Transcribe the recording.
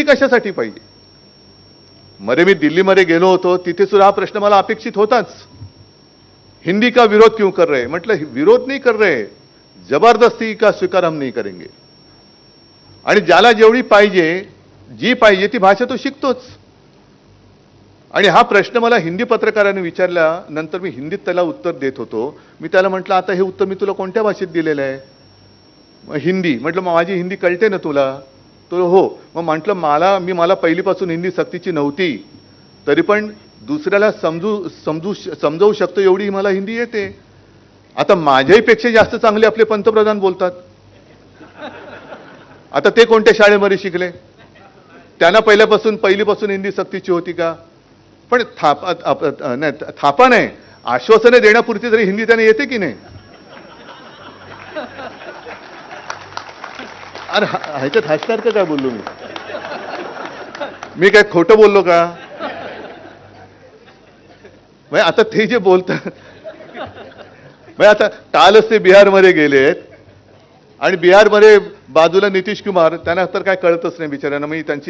सक्ती कशासाठी पाहिजे? मध्ये मी दिल्लीमध्ये गेलो होतो, तिथे सुद्धा हा प्रश्न मला अपेक्षित होताच. हिंदी का विरोध क्यों कर रहे? म्हटलं विरोध नहीं कर रहे, जबरदस्ती का स्वीकार हम नहीं करेंगे. आणि ज्याला जेवढी पाहिजे, जी पाहिजे ती भाषा तो शिकतोच. आणि हा प्रश्न मला हिंदी पत्रकाराने विचारला, नंतर मी हिंदीत त्याला उत्तर देत होतो. मी त्याला म्हटलं, आता हे उत्तर मी तुला कोणत्या भाषेत दिलेलं आहे? हिंदी. म्हटलं मग माझी हिंदी कळते ना तुला? तो हो. मग म्हटलं मला पहिलीपासून हिंदी सक्तीची नव्हती, तरी पण दुसऱ्याला समजवू शकतो एवढी मला हिंदी येते. आता माझ्याही पेक्षा जास्त चांगले आपले पंतप्रधान बोलतात. आता ते कोणत्या शाळेमध्ये शिकले? त्यांना पहिलीपासून हिंदी सक्तीची होती का? पण थापा नाही, आश्वासने देण्यापुरती तरी हिंदी त्याने येते की नाही? अरे ह्याच्यात हसणार का काय बोललो मी काय खोटं बोललो का? आता ते जे बोलतात, आता कालच ते बिहारमध्ये गेलेत आणि बिहारमध्ये बाजूला नितीश कुमार, त्यांना तर काय कळतच नाही बिचाऱ्यांना. मी त्यांची